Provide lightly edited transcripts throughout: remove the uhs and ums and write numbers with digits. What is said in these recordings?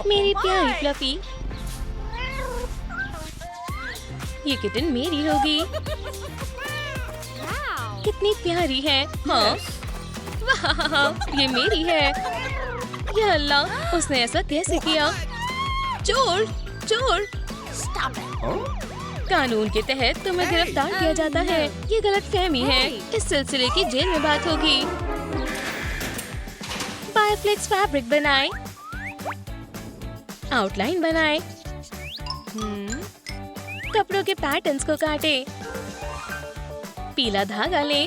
मेरी प्यारी फ्लफी, ये किटन मेरी होगी। कितनी प्यारी है। हाँ, वाह, ये मेरी है। या अल्लाह, उसने ऐसा कैसे किया? चोर, चोर! कानून के तहत तुम्हें गिरफ्तार किया जाता है। ये गलतफहमी है। इस सिलसिले की जेल में बात होगी। बायोफ्लेक्स फैब्रिक बनाए, आउटलाइन बनाए, कपड़ों के पैटर्न्स को काटे, पीला धागा ले,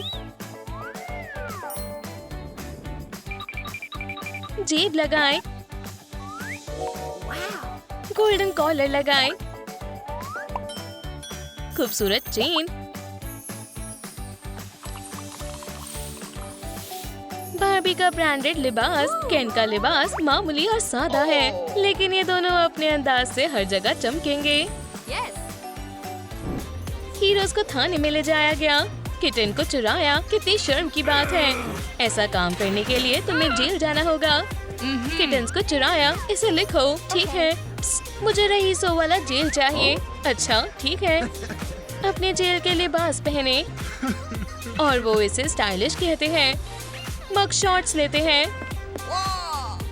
जेब लगाए, गोल्डन कॉलर लगाए, खूबसूरत चेन, बार्बी का ब्रांडेड लिबास। केन का लिबास मामूली और सादा है, लेकिन ये दोनों अपने अंदाज से हर जगह चमकेंगे। हीरोज को थाने में ले जाया गया, किटन को चुराया। कितनी शर्म की बात है। ऐसा काम करने के लिए तुम्हें जेल जाना होगा। किटन्स को चुराया, इसे लिखो। ठीक है, मुझे रईसों वाला जेल चाहिए। अच्छा ठीक है। अपने जेल के लिबास पहने और वो इसे स्टाइलिश कहते हैं। मग शॉट्स लेते हैं।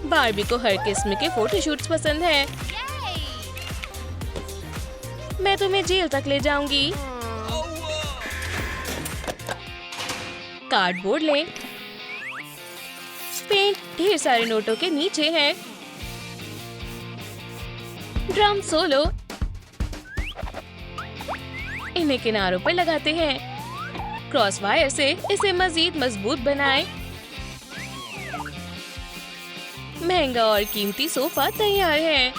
बार्बी को हर किस्म के फोटोशूट्स पसंद है। मैं तुम्हें जेल तक ले जाऊंगी। कार्डबोर्ड ले। पेंट ढेर सारे नोटों के नीचे है। Drum solo. इन्हें किनारों पर लगाते हैं। क्रॉस वायर से इसे मजीद मजबूत बनाएं। महंगा और कीमती सोफा तैयार है।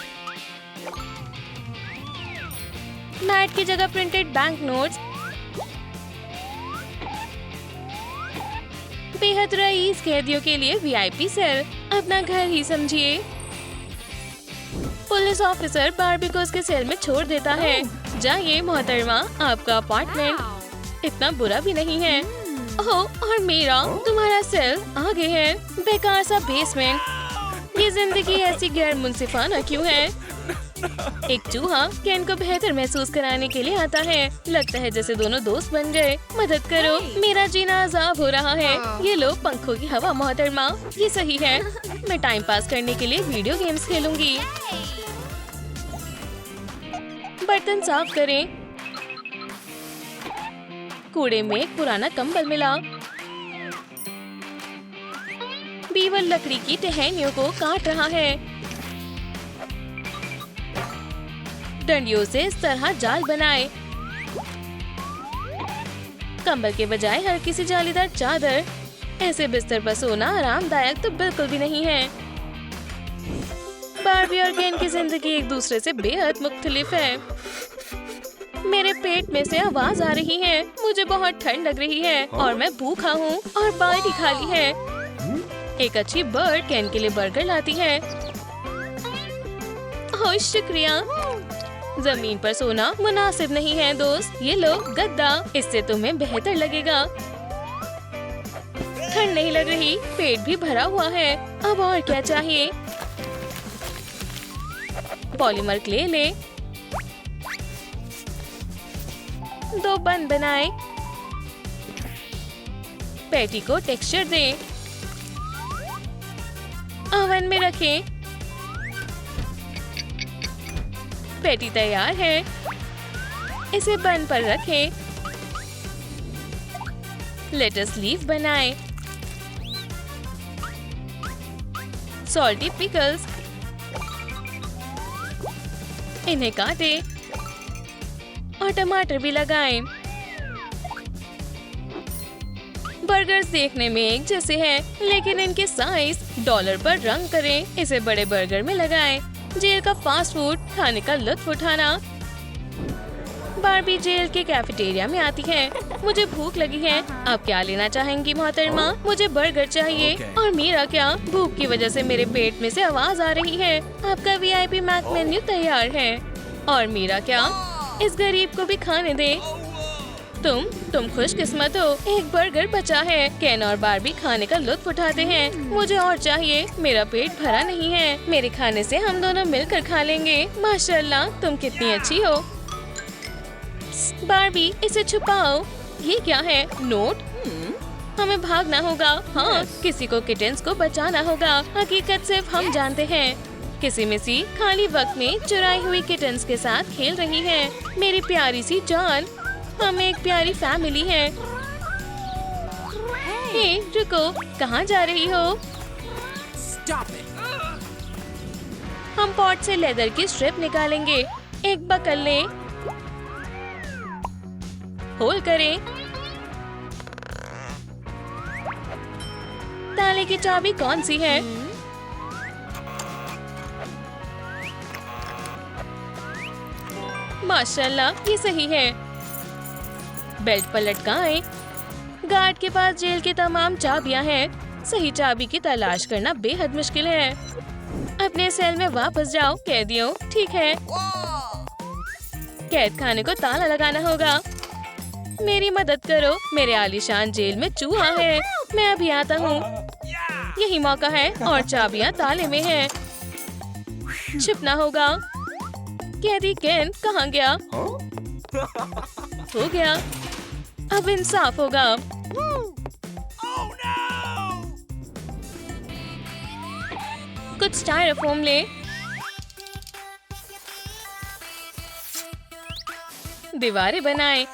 मैट की जगह प्रिंटेड बैंक नोट्स। बेहद रईस कैदियों के लिए वीआईपी सेल, अपना घर ही समझिए। पुलिस ऑफिसर बार्बी को उसके सेल में छोड़ देता है। जाइए मोहतरमा, आपका अपार्टमेंट इतना बुरा भी नहीं है। ओह, और मेरा तुम्हारा सेल आगे है। बेकार सा बेसमेंट। ये जिंदगी ऐसी गैर मुंसिफाना क्यों है? एक चूहा केन को बेहतर महसूस कराने के लिए आता है। लगता है जैसे दोनों दोस्त बन गए। मदद करो, मेरा जीना अजाब हो रहा है। ये लो पंखों की हवा मोहतरमा, ये सही है। मैं टाइम पास करने के लिए वीडियो गेम्स खेलूंगी। बर्तन साफ करें। कूड़े में एक पुराना कंबल मिला। बीवर लकड़ी की टहनियों को काट रहा है। डंडियों से इस तरह जाल बनाए। कंबल के बजाय हल्की सी जालीदार चादर। ऐसे बिस्तर पर सोना आरामदायक तो बिल्कुल भी नहीं है। बार्बी और केन की जिंदगी एक दूसरे से बेहद मुख्तलिफ है। मेरे पेट में से आवाज आ रही है। मुझे बहुत ठंड लग रही है और मैं भूखा हूँ और बाल्टी खाली है। एक अच्छी बर्ड केन के लिए बर्गर लाती है। ओह शुक्रिया। जमीन पर सोना मुनासिब नहीं है दोस्त। ये लो गद्दा, इससे तुम्हें बेहतर लगेगा। ठंड नहीं लग रही, पेट भी भरा हुआ है। अब और क्या चाहिए? पॉलीमर क्ले ले। 2 बन बनाए। पैटी को टेक्सचर दे। ओवन में रखें। पैटी तैयार है। इसे बन पर रखें। लेटस लीफ बनाएं। सॉल्टी पिकल्स, इन्हें काटें और टमाटर भी लगाएं। बर्गर्स देखने में एक जैसे हैं, लेकिन इनके साइज डॉलर पर रंग करें। इसे बड़े बर्गर में लगाएं। जेल का फास्ट फूड खाने का लुत्फ उठाना। बार्बी जेल के कैफेटेरिया में आती है। मुझे भूख लगी है। आप क्या लेना चाहेंगी मोहतरमा? मुझे बर्गर चाहिए। और मेरा क्या? भूख की वजह से मेरे पेट में से आवाज आ रही है। आपका वीआईपी मैक मेन्यू तैयार है। और मेरा क्या? इस गरीब को भी खाने दे। तुम खुशकिस्मत हो, एक बर्गर बचा है। केन और बार्बी खाने का लुत्फ उठाते हैं। मुझे और चाहिए, मेरा पेट भरा नहीं है। मेरे खाने से हम दोनों मिलकर खा लेंगे। माशाल्लाह, तुम कितनी अच्छी हो। बार्बी, इसे छुपाओ। ये क्या है? नोट? हमें भागना होगा। हाँ, किसी को किटेंस को बचाना होगा। हकीकत सिर्फ हम जानते हैं। किसी मिसी खाली वक्त में चुराई हुई किटेंस के साथ खेल रही है। मेरी प्यारी सी जान, हम एक प्यारी फैमिली है। हे, रुको, कहाँ जा रही हो? हम पॉट से लेदर की स्ट्रिप निकालेंगे। एक बकल लें, होल करें। ताले की चाबी कौन सी है? माशाल्लाह, ये सही है। बेल्ट पर लटकाएं। गार्ड के पास जेल की तमाम चाबियां हैं। सही चाबी की तलाश करना बेहद मुश्किल है। अपने सेल में वापस जाओ कैदियों। ठीक है, कैद खाने को ताला लगाना होगा। मेरी मदद करो, मेरे आलीशान जेल में चूहा है। मैं अभी आता हूँ। यही मौका है और चाबियां ताले में हैं। छिपना होगा। कैदी केन कहाँ गया? हो गया, अब इंसाफ होगा। कुछ स्टायरोफोम ले। दीवारें बनाएं।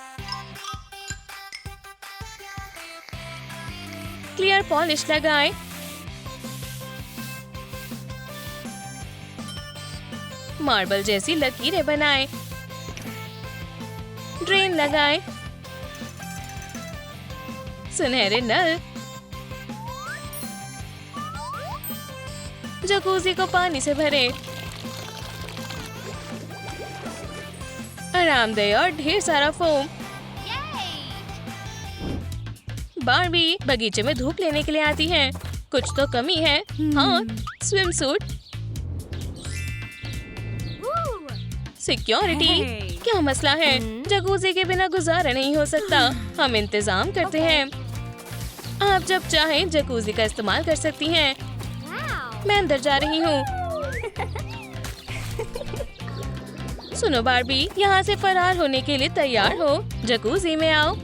क्लियर पॉलिश लगाएं। मार्बल जैसी लकीरें बनाएं। ड्रेन लगाएं। सुनहरे नल। जकूज़ी को पानी से भरें। आरामदेह और ढेर सारा फोम। बार्बी बगीचे में धूप लेने के लिए आती है। कुछ तो कमी है। हाँ, स्विम सूट। सिक्योरिटी, क्या मसला है? जकूज़ी के बिना गुजारा नहीं हो सकता। हम इंतजाम करते हैं। आप जब चाहें जकूज़ी का इस्तेमाल कर सकती हैं। मैं अंदर जा रही हूँ। सुनो बार्बी, यहाँ से फरार होने के लिए तैयार हो? जकूज़ी में आओ।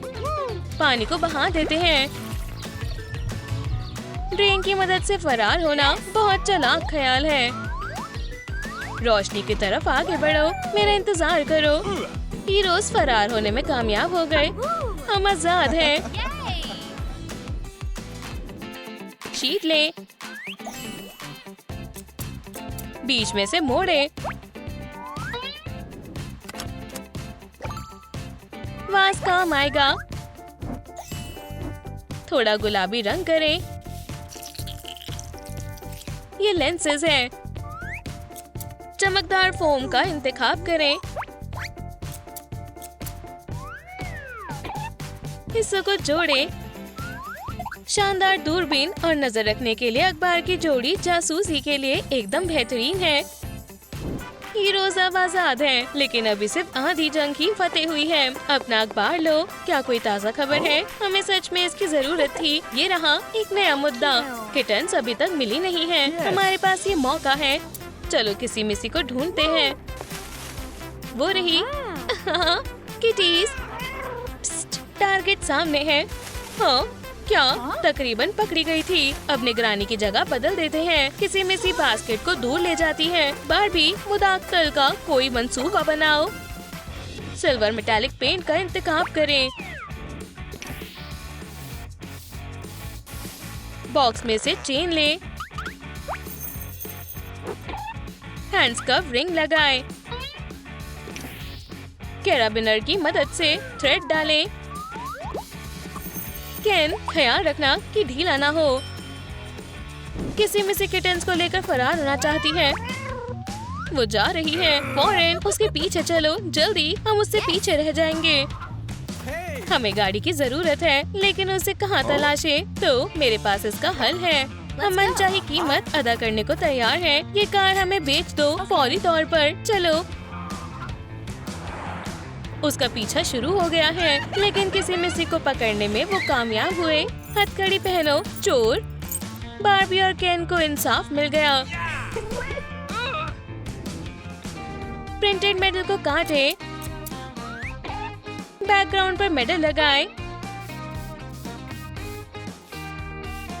पानी को बहा देते हैं। ड्रेन की मदद से फरार होना बहुत चालाक ख्याल है। रोशनी की तरफ आगे बढ़ो। मेरा इंतजार करो। हीरोज फरार होने में कामयाब हो गए। हम आजाद हैं। शीट ले। बीच में से मोड़े। वास काम आएगा। थोड़ा गुलाबी रंग करें। ये लेंसेज हैं। चमकदार फोम का इंतखाब करें। हिस्सों को जोड़ें। शानदार दूरबीन और नजर रखने के लिए अखबार की जोड़ी जासूसी के लिए एकदम बेहतरीन है। हीरोज अब आजाद हैं, लेकिन अभी सिर्फ आधी जंग ही फतेह हुई है। अपना अखबार लो। क्या कोई ताज़ा खबर है? हमें सच में इसकी जरूरत थी। ये रहा एक नया मुद्दा। किटन्स अभी तक मिली नहीं है। हमारे पास ये मौका है। चलो किसी मिसी को ढूंढते हैं। वो रही। किटीज। टारगेट सामने है। हाँ, क्या? तकरीबन पकड़ी गई थी। अब निगरानी की जगह बदल देते हैं। किसी मिसी बास्केट को दूर ले जाती है। बार्बी, मुदाख्तल का कोई मंसूबा बनाओ। सिल्वर मेटालिक पेंट का इंतखाब करें। बॉक्स में से चेन ले। हैंड्स कव रिंग लगाएं। कैराबिनर की मदद से थ्रेड डालें। केन, ख्याल रखना कि ढीला ना हो। किसी में से किटेंस को लेकर फरार होना चाहती है। वो जा रही है। फौरन उसके पीछे चलो। जल्दी, हम उससे पीछे रह जाएंगे। हमें गाड़ी की जरूरत है, लेकिन उसे कहाँ तलाशे? तो मेरे पास इसका हल है। हम मनचाही कीमत अदा करने को तैयार हैं। ये कार हमें बेच दो फौरी तौर पर। चलो। उसका पीछा शुरू हो गया है, लेकिन किसी मिसी को पकड़ने में वो कामयाब हुए। हथकड़ी पहनो चोर। बार्बी और केन को इंसाफ मिल गया। प्रिंटेड मेडल को काटे, बैकग्राउंड पर मेडल लगाए,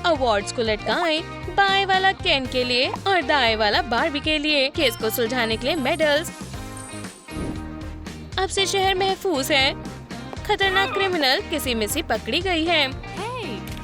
अवार्ड्स को लटकाएं। बाएं वाला केन के लिए और दाएं वाला बार्बी के लिए। केस को सुलझाने के लिए मेडल्स। अब से शहर महफूज है। खतरनाक क्रिमिनल किसी में से पकड़ी गई है।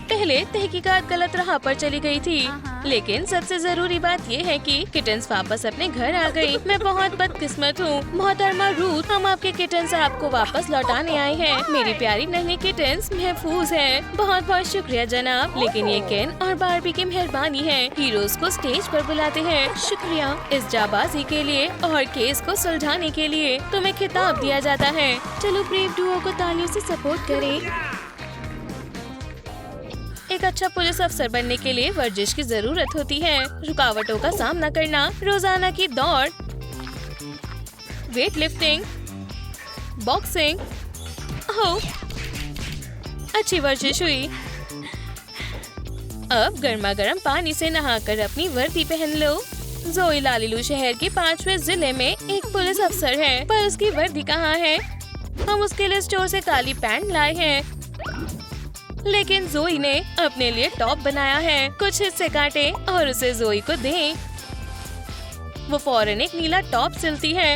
पहले तहकीकात गलत राह पर चली गई थी, लेकिन सबसे जरूरी बात ये है कि किटन्स वापस अपने घर आ गई। मैं बहुत बदकिस्मत हूँ। मोहतरमा रूथ, हम आपके किटन्स आपको वापस लौटाने आए हैं। मेरी प्यारी नन्ही किटन्स महफूज हैं। बहुत बहुत शुक्रिया जनाब। लेकिन ये केन और बार्बी की मेहरबानी है। हीरोज को स्टेज पर बुलाते हैं। शुक्रिया इस जाबाजी के लिए और केस को सुलझाने के लिए। तुम्हें खिताब दिया जाता है। चलो ब्रेव डुओ को तालियों से सपोर्ट करें। एक अच्छा पुलिस अफसर बनने के लिए वर्जिश की जरूरत होती है। रुकावटों का सामना करना, रोजाना की दौड़, वेट लिफ्टिंग, बॉक्सिंग। ओह, अच्छी वर्जिश हुई। अब गर्मा गर्म पानी से नहाकर अपनी वर्दी पहन लो। जोई लालिलू शहर के 5वें जिले में एक पुलिस अफसर है, पर उसकी वर्दी कहाँ है? हम उसके लिए स्टोर से काली पैंट लाए हैं, लेकिन जोई ने अपने लिए टॉप बनाया है। कुछ हिस्से काटे और उसे जोई को दें। वो फौरन एक नीला टॉप सिलती है।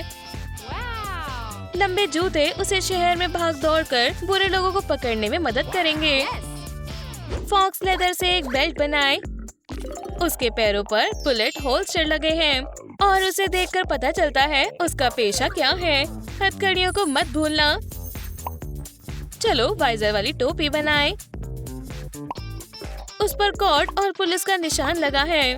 लंबे जूते उसे शहर में भाग दौड़ कर बुरे लोगों को पकड़ने में मदद करेंगे। फॉक्स लेदर से एक बेल्ट बनाए। उसके पैरों पर बुलेट होल्स्टर लगे हैं और उसे देखकर पता चलता है उसका पेशा क्या है। हथकड़ियों को मत भूलना। चलो वाइजर वाली टोपी बनाए। उस पर कोट और पुलिस का निशान लगा है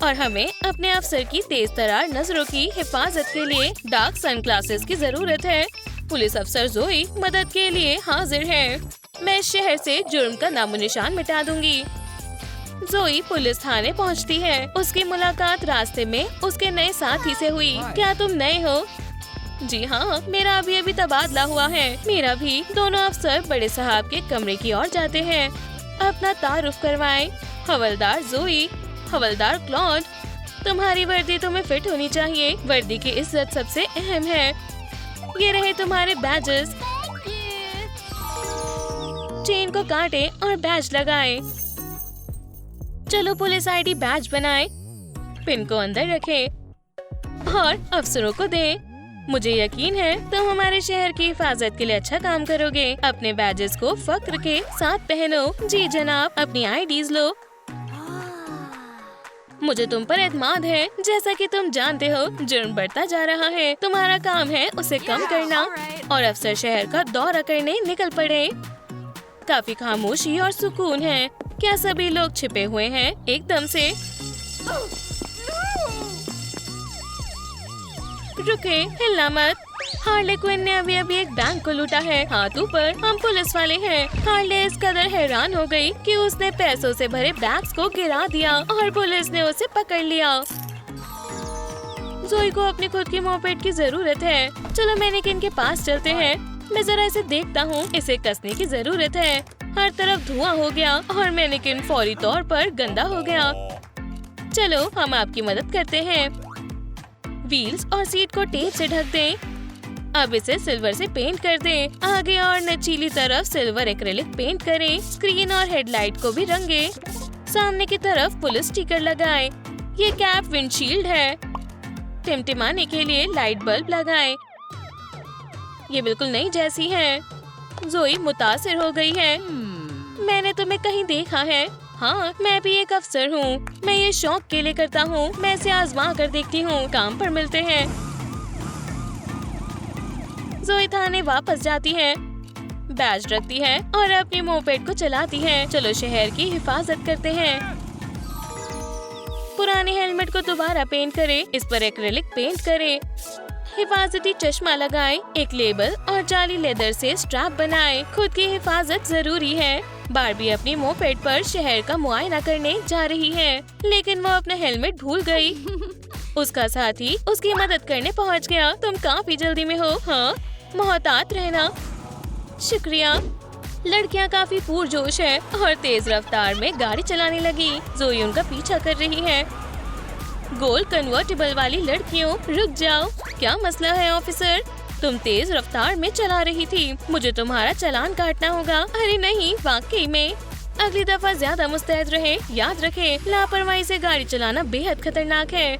और हमें अपने अफसर की तेज तरार नजरों की हिफाजत के लिए डार्क सनग्लासेस की जरूरत है। पुलिस अफसर जोई मदद के लिए हाजिर है। मैं इस शहर से जुर्म का नामो निशान मिटा दूंगी। जोई पुलिस थाने पहुंचती है। उसकी मुलाकात रास्ते में उसके नए साथी से हुई। क्या तुम नए हो? जी हाँ, मेरा अभी तबादला हुआ है। मेरा भी। दोनों अफसर बड़े साहब के कमरे की ओर जाते हैं। अपना तारुफ करवाएं। हवलदार जोई, हवलदार क्लॉड। तुम्हारी वर्दी तुम्हें फिट होनी चाहिए। वर्दी की इज्जत सबसे अहम है। ये रहे तुम्हारे बैजेस। चेन को काटे और बैज लगाएं। चलो पुलिस आईडी बैज बनाएं। पिन को अंदर रखें और अफसरों को दें। मुझे यकीन है तुम हमारे शहर की हिफाजत के लिए अच्छा काम करोगे। अपने बैजेस को फक्र के साथ पहनो। जी जनाब, अपनी आईडीज लो। मुझे तुम पर एतमाद है। जैसा कि तुम जानते हो, जुर्म बढ़ता जा रहा है। तुम्हारा काम है उसे कम करना और अफसर शहर का दौरा करने निकल पड़े। काफी खामोशी और सुकून है। क्या सभी लोग छिपे हुए हैं एकदम से? रुके, हिलना मत। हार्ले क्विन ने अभी एक बैंक को लूटा है। हाथ ऊपर, हम पुलिस वाले हैं। हार्ले इस कदर हैरान हो गई कि उसने पैसों से भरे बैग्स को गिरा दिया और पुलिस ने उसे पकड़ लिया। जोई को अपनी खुद की मोपेड की जरूरत है। चलो मैनेकिन के पास चलते हैं। मैं जरा इसे देखता हूँ। इसे कसने की जरूरत है। हर तरफ धुआं हो गया और मैनेकिन फौरी तौर पर गंदा हो गया। चलो हम आपकी मदद करते हैं। व्हील्स और सीट को टेप से ढक दें। अब इसे सिल्वर से पेंट कर दें। आगे और नचीली तरफ सिल्वर एक्रेलिक पेंट करें। स्क्रीन और हेडलाइट को भी रंगे। सामने की तरफ पुलिस स्टिकर लगाएं। ये कैप विंडशील्ड है। टिमटिमाने के लिए लाइट बल्ब लगाएं। ये बिल्कुल नई जैसी है। जोई मुतासिर हो गई है। मैंने तुम्हें कहीं देखा है। हाँ, मैं भी एक अफसर हूँ। मैं ये शौक के लिए करता हूँ। मैं इसे आजमा कर देखती हूँ। काम पर मिलते हैं। जोई थाने वापस जाती है, बैज रखती है और अपनी मोपेड को चलाती है। चलो शहर की हिफाजत करते हैं। पुराने हेलमेट को दोबारा पेंट करें। इस पर एक्रेलिक पेंट करें। हिफाजती चश्मा लगाएं। एक लेबल और जाली लेदर से स्ट्रैप बनाएं। खुद की हिफाजत जरूरी है। बार्बी अपनी मोपेड पर शहर का मुआयना करने जा रही है, लेकिन वो अपना हेलमेट भूल गई। उसका साथी उसकी मदद करने पहुंच गया। तुम काफी जल्दी में हो। हाँ, मोहतात रहना। शुक्रिया। लड़कियां काफी पुरजोश है और तेज रफ्तार में गाड़ी चलाने लगी। जोई उनका पीछा कर रही है। गोल्ड कन्वर्टेबल वाली लड़कियों, रुक जाओ। क्या मसला है ऑफिसर? तुम तेज रफ्तार में चला रही थी। मुझे तुम्हारा चालान काटना होगा। अरे नहीं, वाकई में। अगली दफा ज्यादा मुस्तैद रहे। याद रखे, लापरवाही से गाड़ी चलाना बेहद खतरनाक है।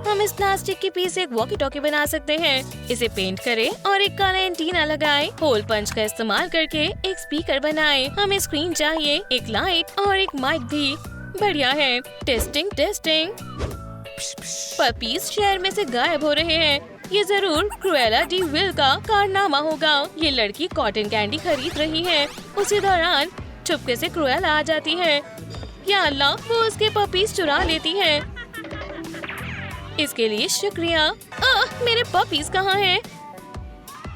हम इस प्लास्टिक की पीस से एक वॉकी टॉकी बना सकते हैं। इसे पेंट करें और एक काला एंटीना लगाएं। होल पंच का इस्तेमाल करके एक स्पीकर बनाएं। हमें स्क्रीन चाहिए, एक लाइट और एक माइक भी। बढ़िया है। Testing testing. पपीज शहर में से गायब हो रहे हैं। ये जरूर क्रुएला डी विल का कारनामा होगा। ये लड़की कॉटन कैंडी खरीद रही है। उसी दौरान चुपके से क्रुएला आ जाती है। या अल्लाह, वो उसके पपीज चुरा लेती है। इसके लिए शुक्रिया। मेरे पपीज कहाँ हैं?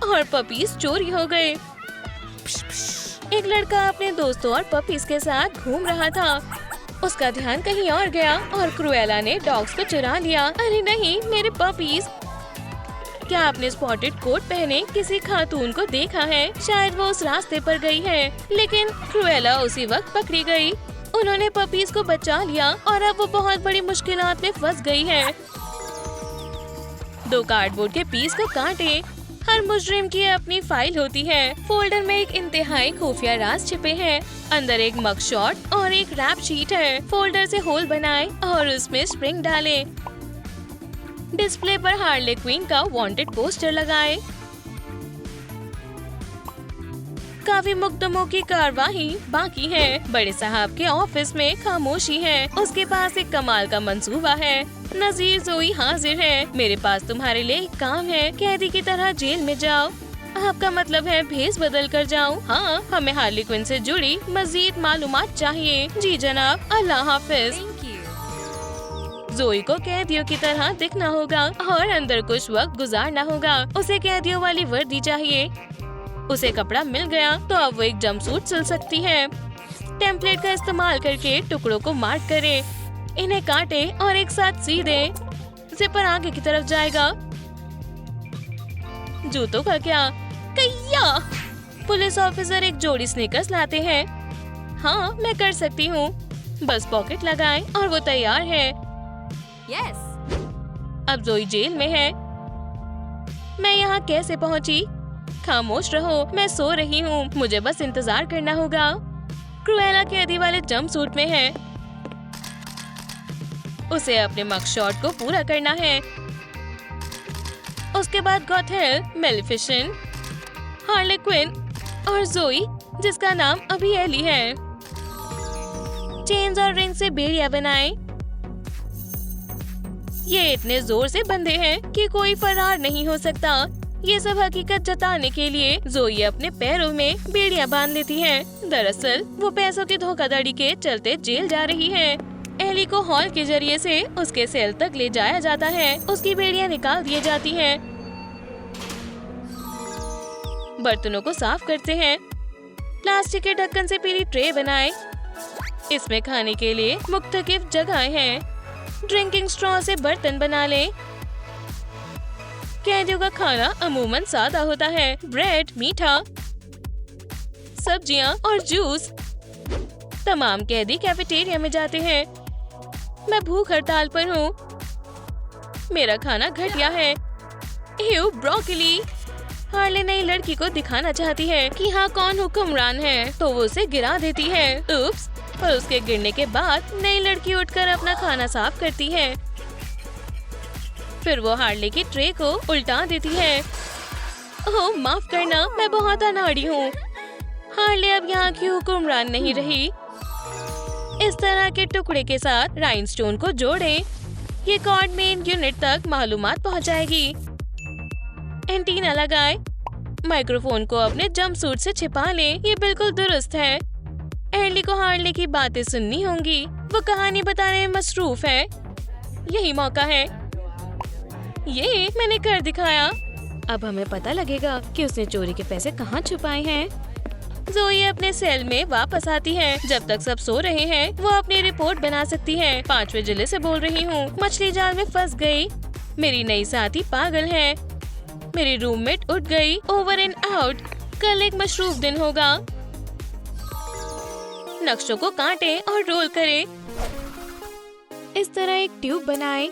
और पपीज चोरी हो गए। एक लड़का अपने दोस्तों और पपीज के साथ घूम रहा था। उसका ध्यान कहीं और गया और क्रुएला ने डॉग्स को चुरा लिया। अरे नहीं, मेरे पपीज। क्या आपने स्पॉटेड कोट पहने किसी खातून को देखा है? शायद वो उस रास्ते पर गई है, लेकिन क्रुएला उसी वक्त पकड़ी गई। उन्होंने पपीज को बचा लिया और अब वो बहुत बड़ी मुश्किलात में फंस गई है। 2 कार्डबोर्ड के पीस को काटे। हर मुजरिम की अपनी फाइल होती है। फोल्डर में एक इंतहाई खुफिया राज छिपे हैं। अंदर एक मगशॉट और एक रैप शीट है। फोल्डर से होल बनाएं और उसमें स्प्रिंग डालें। डिस्प्ले पर हार्ले क्वीन का वांटेड पोस्टर लगाएं। काफी मुकदमों की कार्यवाही बाकी है। बड़े साहब के ऑफिस में खामोशी है। उसके पास एक कमाल का मंसूबा है। नजीर जोई हाजिर है। मेरे पास तुम्हारे लिए एक काम है। कैदी की तरह जेल में जाओ। आपका मतलब है भेस बदल कर जाऊं? हाँ, हमें हार्ली क्विन से जुड़ी मजीद मालूमात चाहिए। जी जनाब, अल्लाह हाफिज। जोई को कैदियों की तरह दिखना होगा और अंदर कुछ वक्त गुजारना होगा। उसे कैदियों वाली वर्दी चाहिए। उसे कपड़ा मिल गया तो अब वो एक जंपसूट सिल सकती है। टेम्पलेट का इस्तेमाल करके टुकड़ों को मार्क करें। इन्हें काटे और एक साथ सी दें। जिपर आगे की तरफ जाएगा। जूतों का क्या? कയ്या! पुलिस ऑफिसर एक जोड़ी स्नीकर्स लाते हैं। हाँ, मैं कर सकती हूँ। बस पॉकेट लगाएं और वो तैयार है। यस। अब जोई जेल में है। मैं यहाँ कैसे पहुँची? खामोश रहो, मैं सो रही हूँ। मुझे बस इंतजार करना होगा। क्रुएला कैदी वाले जंपसूट में है। उसे अपने मगशॉट को पूरा करना है। उसके बाद गॉथेल, मेलिफिसेंट, हार्ले क्विन और जोई, जिसका नाम अभी एली है। चेन्स और रिंग से बेड़िया बनाएं। ये इतने जोर से बंधे हैं कि कोई फरार नहीं हो सकता। ये सब हकीकत जताने के लिए जोई अपने पैरों में बेड़ियां बांध लेती है। दरअसल वो पैसों की धोखाधड़ी के चलते जेल जा रही है। एली को हॉल के जरिए से उसके सेल तक ले जाया जाता है। उसकी बेड़ियां निकाल दी जाती हैं। बर्तनों को साफ करते हैं। प्लास्टिक के ढक्कन से पीली ट्रे बनाएं। इसमें खाने के लिए मुख्तलिफ जगहें हैं। ड्रिंकिंग स्ट्रॉ से बर्तन बना लें। कैदियों का खाना अमूमन सादा होता है। ब्रेड, मीठा, सब्जियां और जूस। तमाम कैदी कैफेटेरिया में जाते हैं। मैं भूख हड़ताल पर हूँ। मेरा खाना घटिया है। एव, ब्रोकली। हार्ले नई लड़की को दिखाना चाहती है कि हाँ कौन हुक्मरान है, तो वो उसे गिरा देती है। उप्स। और उसके गिरने के बाद नई लड़की उठकर अपना खाना साफ करती है। फिर वो हार्ले की ट्रे को उल्टा देती है। ओह, माफ करना, मैं बहुत अनाड़ी हूँ। हार्ले अब यहाँ की हुक्मरान नहीं रही। इस तरह के टुकड़े के साथ राइनस्टोन को जोड़ें। ये कॉर्ड मेन यूनिट तक मालूमात पहुँचाएगी। एंटीना लगाएं। माइक्रोफोन को अपने जंपसूट से छिपा लें। ये बिल्कुल दुरुस्त है। एली को हार्ले की बातें सुननी होंगी। वो कहानी बताने में मसरूफ है। यही मौका है। ये मैंने कर दिखाया। अब हमें पता लगेगा कि उसने चोरी के पैसे कहाँ छुपाए हैं। जोई अपने सेल में वापस आती है। जब तक सब सो रहे हैं वो अपनी रिपोर्ट बना सकती है। 5वें जिले से बोल रही हूँ। मछली जाल में फंस गई। मेरी नई साथी पागल है। मेरी रूममेट उठ गई। Over and out. कल एक मशरूफ दिन होगा। नक्शों को काटे और रोल करें। इस तरह एक ट्यूब बनाएं।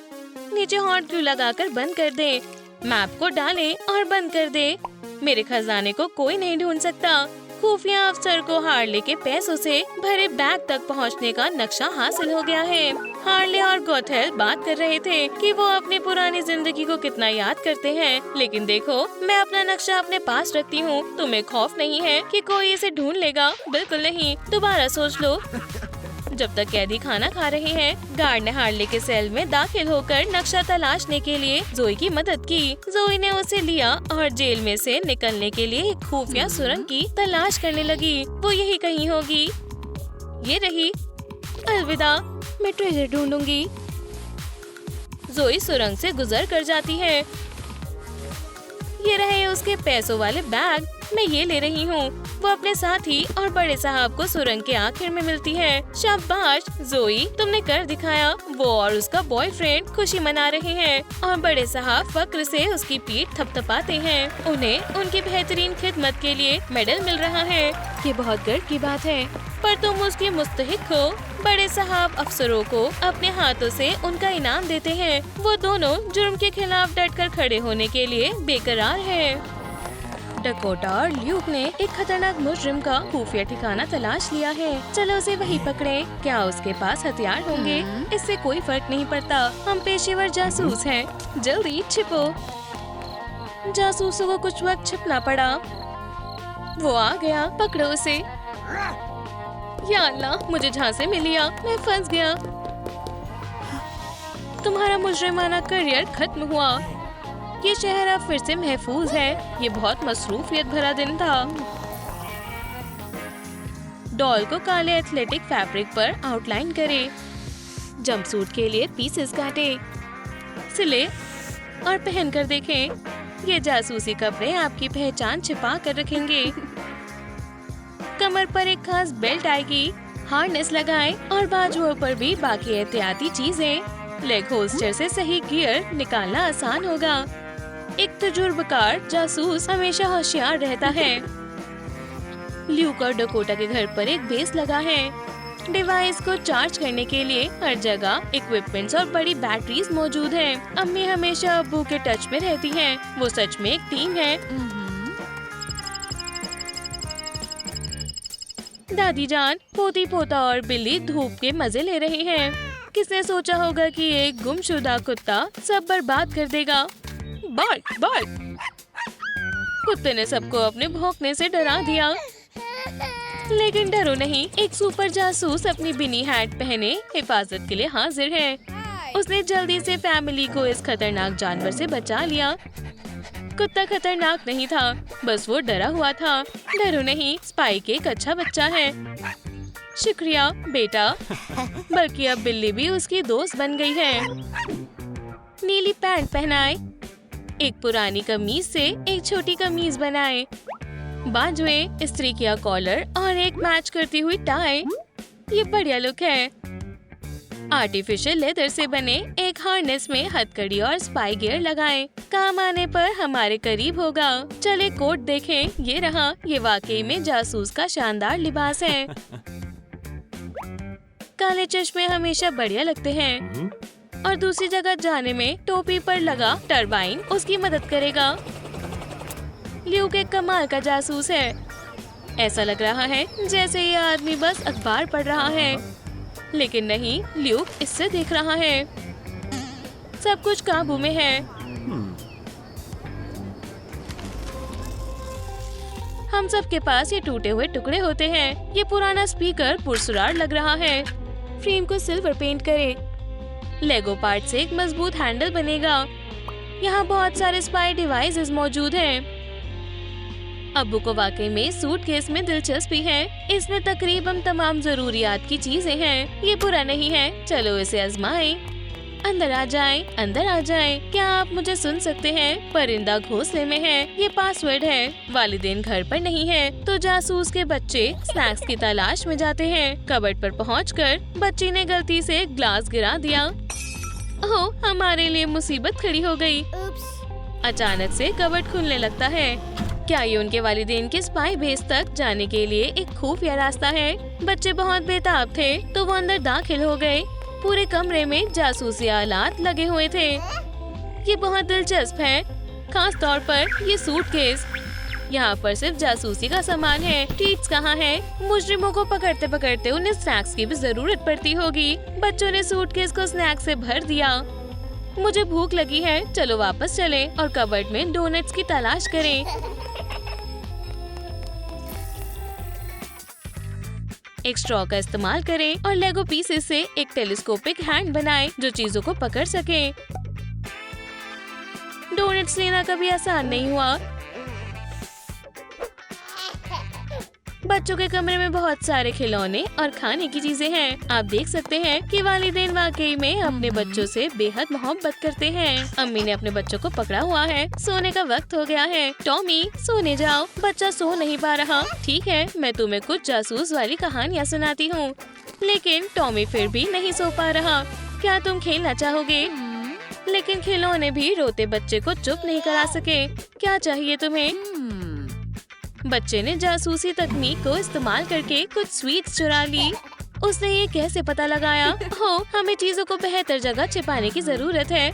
नीचे हॉट ग्लू लगाकर बंद कर दें। मैप को डालें और बंद कर दें। मेरे खजाने को कोई नहीं ढूंढ सकता। खुफिया अफसर को हार्ले के पैसों से भरे बैग तक पहुंचने का नक्शा हासिल हो गया है। हार्ले और गोथेल बात कर रहे थे कि वो अपनी पुरानी जिंदगी को कितना याद करते हैं, लेकिन देखो मैं अपना नक्शा अपने पास रखती हूँ। तुम्हें खौफ नहीं है कि कोई इसे ढूंढ लेगा? बिल्कुल नहीं। दोबारा सोच लो। जब तक कैदी खाना खा रहे हैं, गार्ड ने हार्ले के सेल में दाखिल होकर नक्शा तलाशने के लिए जोई की मदद की। जोई ने उसे लिया और जेल में से निकलने के लिए एक खुफिया सुरंग की तलाश करने लगी। वो यही कहीं होगी। ये रही। अलविदा, मैं ट्रेजर ढूंढूंगी। जोई सुरंग से गुजर कर जाती है। ये रहे उसके पैसों वाले बैग। मैं ये ले रही हूँ। वो अपने साथी और बड़े साहब को सुरंग के आखिर में मिलती है। शाबाश जोई, तुमने कर दिखाया। वो और उसका बॉयफ्रेंड खुशी मना रहे हैं और बड़े साहब फक्र से उसकी पीठ थपथपाते हैं। उन्हें उनकी बेहतरीन खिदमत के लिए मेडल मिल रहा है। ये बहुत गर्व की बात है, पर तुम उसकी मुस्तहिक हो। बड़े साहब अफसरों को अपने हाथों से उनका इनाम देते हैं। वो दोनों जुर्म के खिलाफ डटकर खड़े होने के लिए बेकरार है। डकोटा और ल्यूक ने एक खतरनाक मुजरिम का खुफिया ठिकाना तलाश लिया है। चलो उसे वही पकड़ें। क्या उसके पास हथियार होंगे? इससे कोई फर्क नहीं पड़ता। हम पेशेवर जासूस हैं। जल्दी छिपो। जासूसों को कुछ वक्त छिपना पड़ा। वो आ गया। पकड़ो उसे। या अल्लाह, मुझे झांसे में लिया। मैं फंस गया। तुम्हारा मुजरिमाना करियर खत्म हुआ। ये शहर अब फिर से महफूज है। ये बहुत मसरूफियत भरा दिन था। डॉल को काले एथलेटिक फैब्रिक पर आउटलाइन करें। जंपसूट के लिए पीसेस काटे, सिले और पहन कर देखें। ये जासूसी कपड़े आपकी पहचान छिपा कर रखेंगे। कमर पर एक खास बेल्ट आएगी। हार्नेस लगाएं और बाजुओं पर भी बाकी एहतियाती चीजें। लेग होल्स्टर से सही गियर निकालना आसान होगा। एक तजुर्बेकार जासूस हमेशा होशियार रहता है। ल्यूक और डकोटा के घर पर एक बेस लगा है। डिवाइस को चार्ज करने के लिए हर जगह इक्विपमेंट्स और बड़ी बैटरीज मौजूद हैं। अम्मी हमेशा अब्बू के टच में रहती हैं। वो सच में एक टीम है। दादी जान, पोती पोता और बिल्ली धूप के मजे ले रहे हैं। किसने सोचा होगा कि एक गुमशुदा कुत्ता सब बर्बाद कर देगा। Bark bark. कुत्ते ने सबको अपने भौंकने से डरा दिया। लेकिन डरो नहीं, एक सुपर जासूस अपनी बिनी हैट पहने हिफाजत के लिए हाजिर है। उसने जल्दी से फैमिली को इस खतरनाक जानवर से बचा लिया। कुत्ता खतरनाक नहीं था, बस वो डरा हुआ था। डरो नहीं, स्पाइक एक अच्छा बच्चा है। शुक्रिया बेटा। बल्कि अब बिल्ली भी उसकी दोस्त बन गई है। नीली पैंट पहनाए, एक पुरानी कमीज से एक छोटी कमीज बनाए। बाजुएं, इस्त्री किया कॉलर और एक मैच करती हुई टाई। ये बढ़िया लुक है। आर्टिफिशियल लेदर से बने एक हार्नेस में हथकड़ी और स्पाई गियर लगाएं। काम आने पर हमारे करीब होगा। चले कोट देखें। ये रहा। ये वाकई में जासूस का शानदार लिबास है। काले चश्मे हमेशा बढ़िया लगते हैं और दूसरी जगह जाने में टोपी पर लगा टरबाइन उसकी मदद करेगा। ल्यूक एक कमाल का जासूस है। ऐसा लग रहा है जैसे ये आदमी बस अखबार पढ़ रहा है, लेकिन नहीं, ल्यूक इससे देख रहा है। सब कुछ काबू में है। हम सब के पास ये टूटे हुए टुकड़े होते हैं। ये पुराना स्पीकर पुरसुरार लग रहा है। फ्रेम को सिल्वर पेंट करें। लेगो पार्ट से एक मजबूत हैंडल बनेगा। यहाँ बहुत सारे स्पाई डिवाइसेस मौजूद हैं। अब्बू को वाकई में सूटकेस में दिलचस्पी है। इसमें तकरीबन तमाम जरूरियात की चीजें हैं। ये बुरा नहीं है, चलो इसे आजमाएं। अंदर आ जाएं, अंदर आ जाएं। क्या आप मुझे सुन सकते हैं? परिंदा घोंसले में है। ये पासवर्ड है। वालिदैन घर पर नहीं है, तो जासूस के बच्चे स्नैक्स की तलाश में जाते हैं। कबर्ड पर पहुंचकर बच्ची ने गलती से ग्लास गिरा दिया। ओह, हमारे लिए मुसीबत खड़ी हो गई। अचानक से कबर्ड खुलने लगता है। क्या ये उनके वालिदैन के स्पाई बेस तक जाने के लिए एक खुफिया रास्ता है? बच्चे बहुत बेताब थे तो वो अंदर दाखिल हो गए। पूरे कमरे में जासूसी आलात लगे हुए थे। ये बहुत दिलचस्प है, खास तौर पर ये सूटकेस। यहाँ पर सिर्फ जासूसी का सामान है। ट्रीट्स कहाँ है? मुजरिमों को पकड़ते पकड़ते उन्हें स्नैक्स की भी जरूरत पड़ती होगी। बच्चों ने सूटकेस को स्नैक्स से भर दिया। मुझे भूख लगी है, चलो वापस चलें और कबर्ड में डोनट्स की तलाश करें। एक स्ट्रॉ का इस्तेमाल करें और लेगो पीसेस से एक टेलीस्कोपिक हैंड बनाएं जो चीजों को पकड़ सके। डोनट्स लेना कभी आसान नहीं हुआ। बच्चों के कमरे में बहुत सारे खिलौने और खाने की चीजें हैं। आप देख सकते हैं कि वालिदैन वाकई में अपने बच्चों से बेहद मोहब्बत करते हैं। अम्मी ने अपने बच्चों को पकड़ा हुआ है। सोने का वक्त हो गया है। टॉमी, सोने जाओ। बच्चा सो नहीं पा रहा। ठीक है, मैं तुम्हें कुछ जासूस वाली कहानियाँ सुनाती हूँ। लेकिन टॉमी फिर भी नहीं सो पा रहा। क्या तुम खेलना चाहोगे? लेकिन खिलौने भी रोते बच्चे को चुप नहीं करा सके। क्या चाहिए तुम्हें? बच्चे ने जासूसी तकनीक को इस्तेमाल करके कुछ स्वीट्स चुरा ली। उसने ये कैसे पता लगाया? हो, हमें चीजों को बेहतर जगह छिपाने की जरूरत है।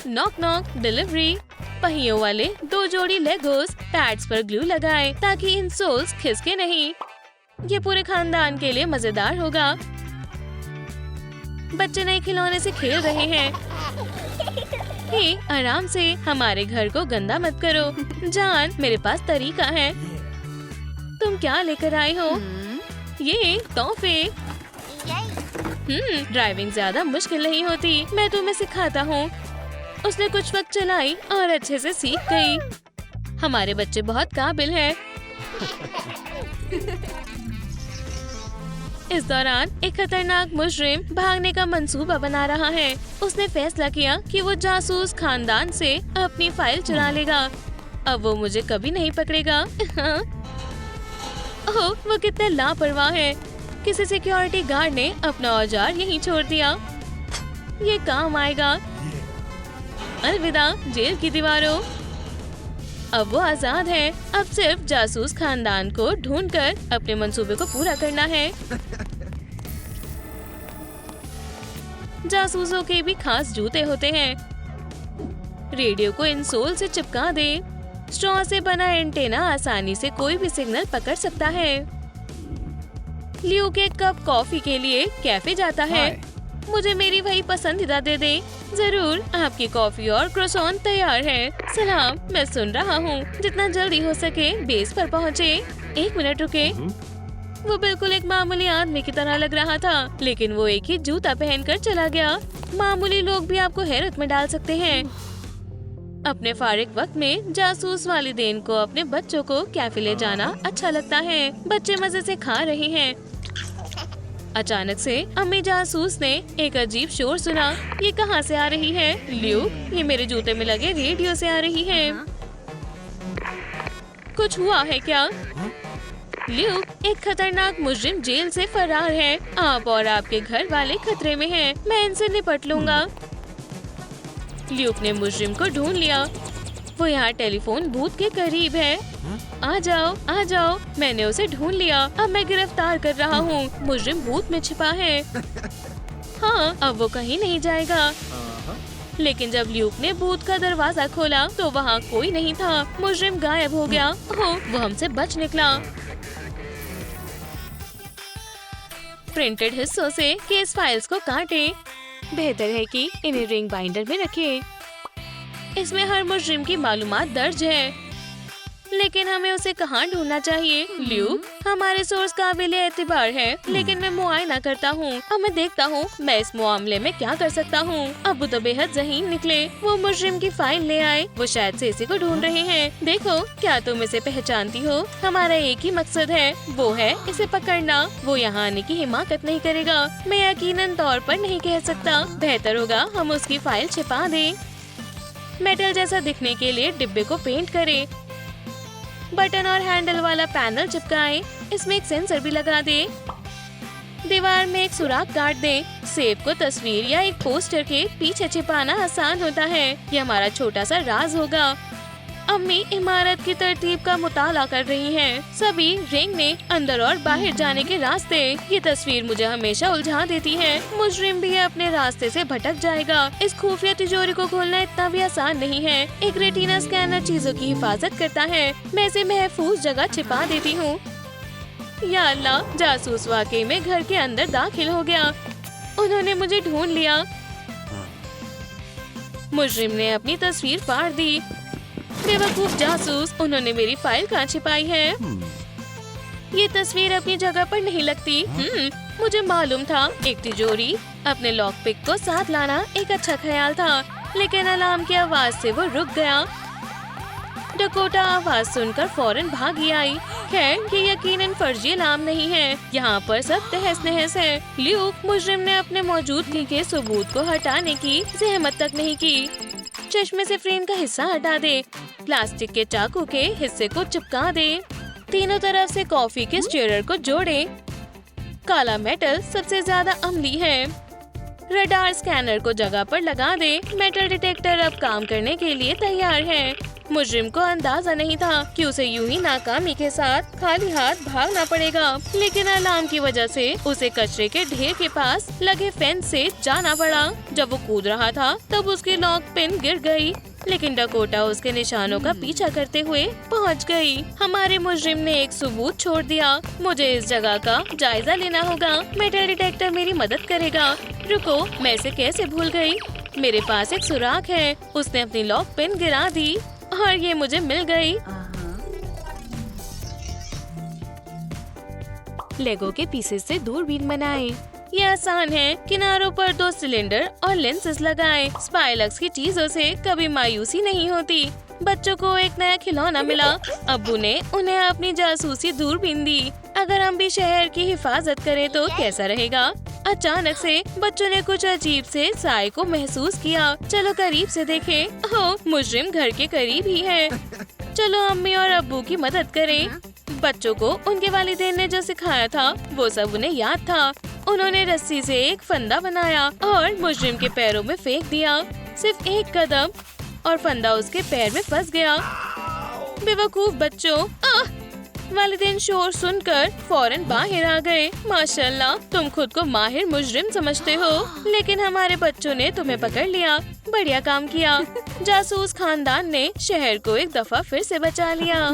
Knock knock, delivery. पहियों वाले 2 जोड़ी लेगोस पैड्स पर ग्लू लगाएं ताकि इन सोल्स खिसके नहीं। ये पूरे खानदान के लिए मजेदार होगा। बच्चे नए खिलौने से खेल रहे हैं। हे, आराम से, हमारे घर को गंदा मत करो। जान, मेरे पास तरीका है। तुम क्या लेकर आए हो? ये तोहफे। ड्राइविंग ज्यादा मुश्किल नहीं होती, मैं तुम्हें सिखाता हूँ। उसने कुछ वक्त चलाई और अच्छे से सीख गई। हमारे बच्चे बहुत काबिल हैं। इस दौरान एक खतरनाक मुजरिम भागने का मंसूबा बना रहा है। उसने फैसला किया कि वो जासूस खानदान से अपनी फाइल चुरा लेगा। अब वो मुझे कभी नहीं पकड़ेगा। ओह, वो कितने लापरवाह है। किसी सिक्योरिटी गार्ड ने अपना औजार यहीं छोड़ दिया। ये काम आएगा। अलविदा जेल की दीवारों। अब वो आजाद है। अब सिर्फ जासूस खानदान को ढूंढकर अपने मंसूबे को पूरा करना है। जासूसों के भी खास जूते होते हैं। रेडियो को इंसोल से चिपका दे। स्ट्रॉ से बना एंटेना आसानी से कोई भी सिग्नल पकड़ सकता है। ल्यूक एक कप कॉफी के लिए कैफे जाता है। मुझे मेरी वही पसंदीदा दे दे। जरूर, आपकी कॉफी और क्रोसॉन तैयार है। सलाम, मैं सुन रहा हूँ। जितना जल्दी हो सके बेस पर पहुँचे। 1 मिनट रुके। वो बिल्कुल एक मामूली आदमी की तरह लग रहा था, लेकिन वो एक ही जूता पहनकर चला गया। मामूली लोग भी आपको हैरत में डाल सकते हैं। अपने फारिग वक्त में जासूस वालिदैन को अपने बच्चों को कैफे ले जाना अच्छा लगता है। बच्चे मजे से खा रहे हैं। अचानक से अम्मी जासूस ने एक अजीब शोर सुना। ये कहाँ से आ रही है? ल्यूक, ये मेरे जूते में लगे रेडियो से आ रही है। कुछ हुआ है क्या? ल्यूक, एक खतरनाक मुजरिम जेल से फरार है। आप और आपके घर वाले खतरे में हैं। मैं इनसे निपट लूंगा। ल्यूक ने मुजरिम को ढूंढ लिया। वो यहाँ टेलीफोन बूथ के करीब है। आ जाओ, आ जाओ, मैंने उसे ढूंढ लिया। अब मैं गिरफ्तार कर रहा हूँ। मुजरिम बूथ में छिपा है। हाँ, अब वो कहीं नहीं जाएगा। लेकिन जब ल्यूक ने बूथ का दरवाजा खोला तो वहाँ कोई नहीं था। मुजरिम गायब हो गया। ओह, वो हमसे बच निकला। प्रिंटेड हिस्सों से केस फाइल्स को काटें। बेहतर है कि इन्हें रिंग बाइंडर में रखें। इसमें हर मुजरिम की मालूमात दर्ज है। लेकिन हमें उसे कहाँ ढूंढना चाहिए? ल्यूक, हमारे सोर्स काबिल एतबार है, लेकिन मैं मुआयना करता हूँ। अब मैं देखता हूँ मैं इस मामले में क्या कर सकता हूँ। अबू तो बेहद ज़हीन निकले। वो मुजरिम की फाइल ले आए। वो शायद से इसी को ढूंढ रहे हैं। देखो, क्या तुम इसे पहचानती हो? हमारा एक ही मकसद है, वो है इसे पकड़ना। वो यहाँ आने की हिमाकत नहीं करेगा। मैं यकीनन तौर पर नहीं कह सकता। बेहतर होगा हम उसकी फाइल छिपा दें। मेटल जैसा दिखने के लिए डिब्बे को पेंट करें। बटन और हैंडल वाला पैनल चिपकाएं। इसमें एक सेंसर भी लगा दे। दीवार में एक सुराख काट दें। सेब को तस्वीर या एक पोस्टर के पीछे छिपाना आसान होता है। ये हमारा छोटा सा राज होगा। अम्मी इमारत की तरतीब का मुताला कर रही हैं। सभी रेंगने अंदर और बाहर जाने के रास्ते। ये तस्वीर मुझे हमेशा उलझा देती है। मुजरिम भी अपने रास्ते से भटक जाएगा। इस खुफिया तिजोरी को खोलना इतना भी आसान नहीं है। एक रेटिना स्कैनर चीजों की हिफाजत करता है। मैं इसे महफूज जगह छिपा देती हूँ। या अल्लाह, जासूस वाकई में घर के अंदर दाखिल हो गया। उन्होंने मुझे ढूंढ लिया। मुजरिम ने अपनी तस्वीर फाड़ दी। बेवकूफ जासूस, उन्होंने मेरी फाइल कहाँ छिपाई है? ये तस्वीर अपनी जगह पर नहीं लगती। मुझे मालूम था। एक तिजोरी, अपने लॉक पिक को साथ लाना एक अच्छा ख्याल था, लेकिन अलार्म की आवाज से वो रुक गया। डकोटा आवाज सुनकर फौरन भागी आई। खैर, ये यकीनन फर्जी अलार्म नहीं है। यहाँ पर सब तहस नहस है। ल्यूक, मुजरिम ने अपने मौजूदगी के सबूत को हटाने की जहमत तक नहीं की। चश्मे से फ्रेम का हिस्सा हटा दे। प्लास्टिक के चाकू के हिस्से को चिपका दे। तीनों तरफ से कॉफी के स्टीरर को जोड़े। काला मेटल सबसे ज्यादा अम्ली है। रडार स्कैनर को जगह पर लगा दे। मेटल डिटेक्टर अब काम करने के लिए तैयार है। मुजरिम को अंदाजा नहीं था कि उसे यूं ही नाकामी के साथ खाली हाथ भागना पड़ेगा, लेकिन अलार्म की वजह से उसे कचरे के ढेर के पास लगे फेंस से जाना पड़ा। जब वो कूद रहा था तब उसकी लॉक पिन गिर गई, लेकिन डकोटा उसके निशानों का पीछा करते हुए पहुंच गई। हमारे मुजरिम ने एक सबूत छोड़ दिया। मुझे इस जगह का जायजा लेना होगा। मेटल डिटेक्टर मेरी मदद करेगा। रुको, मैं इसे कैसे भूल गई? मेरे पास एक सुराख है। उसने अपनी लॉक पिन गिरा दी और ये मुझे मिल गई। लेगो के पीसेस से दूरबीन बनाएं। ये आसान है। किनारों पर 2 सिलेंडर और लेंसेज लगाएं। स्पाइलक्स की चीजों से कभी मायूसी नहीं होती। बच्चों को एक नया खिलौना मिला। अब्बू ने उन्हें अपनी जासूसी दूरबीन दी। अगर हम भी शहर की हिफाजत करें तो कैसा रहेगा? अचानक से बच्चों ने कुछ अजीब से साए को महसूस किया। चलो करीब से देखें। ओह, मुजरिम घर के करीब ही है। चलो अम्मी और अब्बू की मदद करें। बच्चों को उनके वालिदैन ने जो सिखाया था वो सब उन्हें याद था। उन्होंने रस्सी से एक फंदा बनाया और मुजरिम के पैरों में फेंक दिया। सिर्फ एक कदम और फंदा उसके पैर में फंस गया। बेवकूफ बच्चों! वालिदैन शोर सुनकर फौरन बाहर आ गए। माशाल्लाह, तुम खुद को माहिर मुजरिम समझते हो, लेकिन हमारे बच्चों ने तुम्हें पकड़ लिया। बढ़िया काम किया। जासूस खानदान ने शहर को एक दफा फिर से बचा लिया।